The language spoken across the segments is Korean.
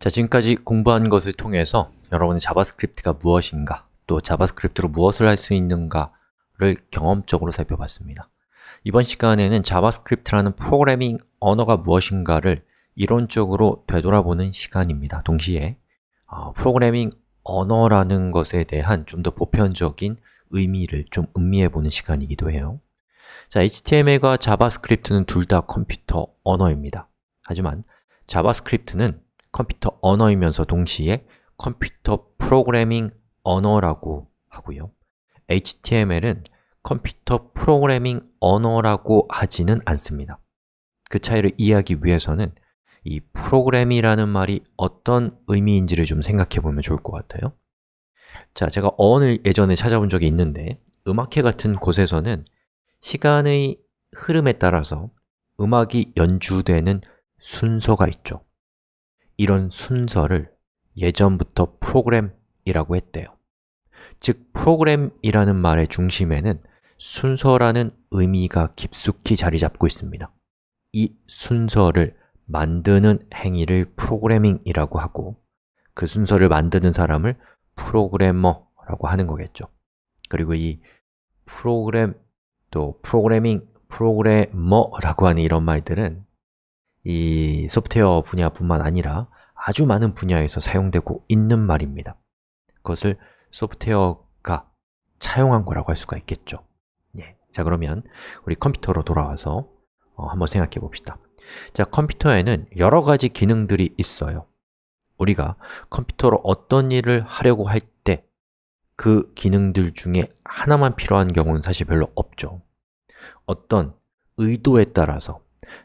자, 지금까지 공부한 것을 통해서 여러분이 자바스크립트가 무엇인가, 또 자바스크립트로 무엇을 할 수 있는가를 경험적으로 살펴봤습니다. 이번 시간에는 자바스크립트라는 프로그래밍 언어가 무엇인가를 이론적으로 되돌아보는 시간입니다. 동시에 프로그래밍 언어라는 것에 대한 좀 더 보편적인 의미를 좀 음미해보는 시간이기도 해요. 자, HTML과 자바스크립트는 둘 다 컴퓨터 언어입니다. 하지만 자바스크립트는 컴퓨터 언어이면서 동시에 컴퓨터 프로그래밍 언어라고 하고요. HTML은 컴퓨터 프로그래밍 언어라고 하지는 않습니다. 그 차이를 이해하기 위해서는 이 프로그램이라는 말이 어떤 의미인지를 좀 생각해 보면 좋을 것 같아요. 자, 제가 어원을 예전에 찾아본 적이 있는데 음악회 같은 곳에서는 시간의 흐름에 따라서 음악이 연주되는 순서가 있죠. 이런 순서를 예전부터 프로그램이라고 했대요. 즉, 프로그램이라는 말의 중심에는 순서라는 의미가 깊숙이 자리 잡고 있습니다. 이 순서를 만드는 행위를 프로그래밍이라고 하고 그 순서를 만드는 사람을 프로그래머라고 하는 거겠죠. 그리고 이 프로그램, 또 프로그래밍, 프로그래머라고 하는 이런 말들은 이 소프트웨어 분야뿐만 아니라 아주 많은 분야에서 사용되고 있는 말입니다. 그것을 소프트웨어가 차용한 거라고 할 수가 있겠죠. 자, 그러면 우리 컴퓨터로 돌아와서 한번 생각해 봅시다. 자, 컴퓨터에는 여러 가지 기능들이 있어요. 우리가 컴퓨터로 어떤 일을 하려고 할 때 그 기능들 중에 하나만 필요한 경우는 사실 별로 없죠. 어떤 의도에 따라서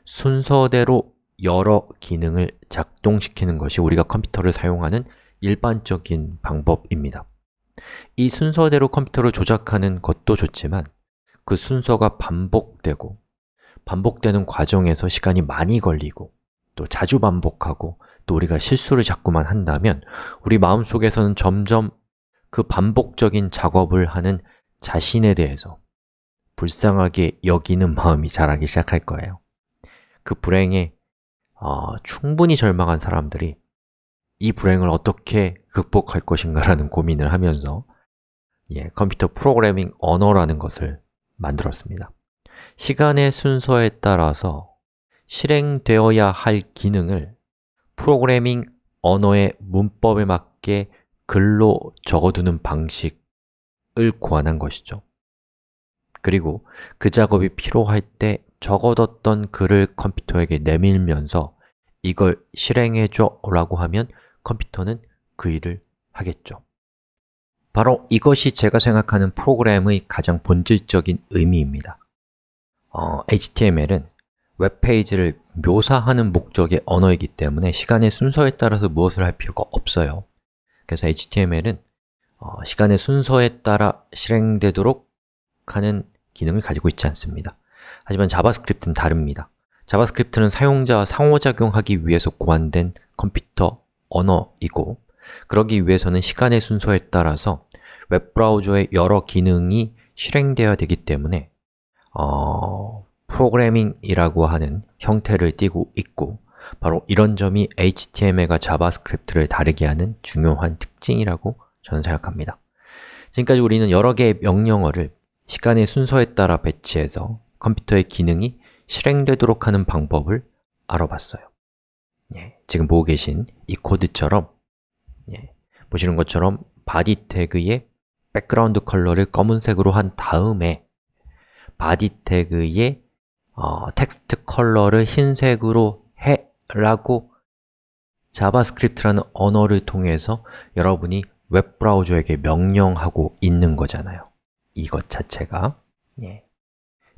순서대로 여러 기능을 작동시키는 것이 우리가 컴퓨터를 사용하는 일반적인 방법입니다. 이 순서대로 컴퓨터를 조작하는 것도 좋지만 그 순서가 반복되는 과정에서 시간이 많이 걸리고 또 자주 반복하고 또 우리가 실수를 자꾸만 한다면 우리 마음속에서는 점점 그 반복적인 작업을 하는 자신에 대해서 불쌍하게 여기는 마음이 자라기 시작할 거예요. 그 불행에 충분히 절망한 사람들이 이 불행을 어떻게 극복할 것인가라는 고민을 하면서 컴퓨터 프로그래밍 언어라는 것을 만들었습니다. 시간의 순서에 따라서 실행되어야 할 기능을 프로그래밍 언어의 문법에 맞게 글로 적어두는 방식을 고안한 것이죠. 그리고 그 작업이 필요할 때 적어뒀던 글을 컴퓨터에게 내밀면서 이걸 실행해줘 라고 하면 컴퓨터는 그 일을 하겠죠. 바로 이것이 제가 생각하는 프로그램의 가장 본질적인 의미입니다. HTML은 웹페이지를 묘사하는 목적의 언어이기 때문에 시간의 순서에 따라서 무엇을 할 필요가 없어요. 그래서 HTML은 시간의 순서에 따라 실행되도록 하는 기능을 가지고 있지 않습니다. 하지만 자바스크립트는 다릅니다. 자바스크립트는 사용자와 상호작용하기 위해서 고안된 컴퓨터 언어이고 그러기 위해서는 시간의 순서에 따라서 웹브라우저의 여러 기능이 실행되어야 되기 때문에 프로그래밍이라고 하는 형태를 띠고 있고 바로 이런 점이 HTML과 자바스크립트를 다르게 하는 중요한 특징이라고 저는 생각합니다. 지금까지 우리는 여러 개의 명령어를 시간의 순서에 따라 배치해서 컴퓨터의 기능이 실행되도록 하는 방법을 알아봤어요. 지금 보고 계신 이 코드처럼 보시는 것처럼 바디 태그의 백그라운드 컬러를 검은색으로 한 다음에 바디 태그의 텍스트 컬러를 흰색으로 해 라고 자바스크립트라는 언어를 통해서 여러분이 웹브라우저에게 명령하고 있는 거잖아요. 이것 자체가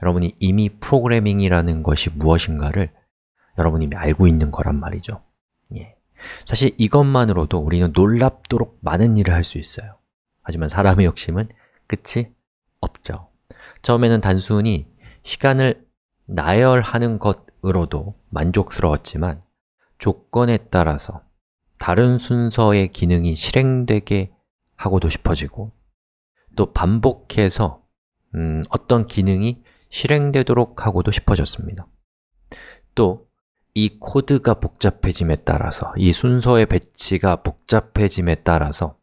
여러분이 이미 프로그래밍이라는 것이 무엇인가를 여러분이 이미 알고 있는 거란 말이죠. 사실 이것만으로도 우리는 놀랍도록 많은 일을 할 수 있어요. 하지만 사람의 욕심은 끝이 없죠. 처음에는 단순히 시간을 나열하는 것으로도 만족스러웠지만 조건에 따라서 다른 순서의 기능이 실행되게 하고도 싶어지고 또 반복해서 어떤 기능이 실행되도록 하고도 싶어졌습니다. 또 이 코드가 복잡해짐에 따라서, 이 순서의 배치가 복잡해짐에 따라서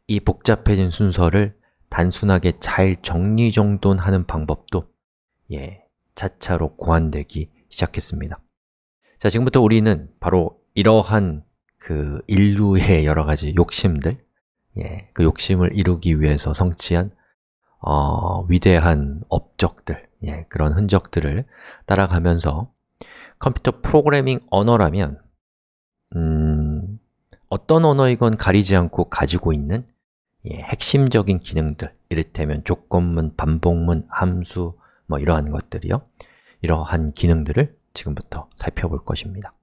이 복잡해진 순서를 단순하게 잘 정리정돈하는 방법도 차차로 고안되기 시작했습니다. 자, 지금부터 우리는 바로 이러한 그 인류의 여러 가지 욕심들, 그 욕심을 이루기 위해서 성취한 위대한 업적들, 그런 흔적들을 따라가면서 컴퓨터 프로그래밍 언어라면 어떤 언어이건 가리지 않고 가지고 있는 핵심적인 기능들, 이를테면 조건문, 반복문, 함수, 뭐 이러한 것들이요, 이러한 기능들을 지금부터 살펴볼 것입니다.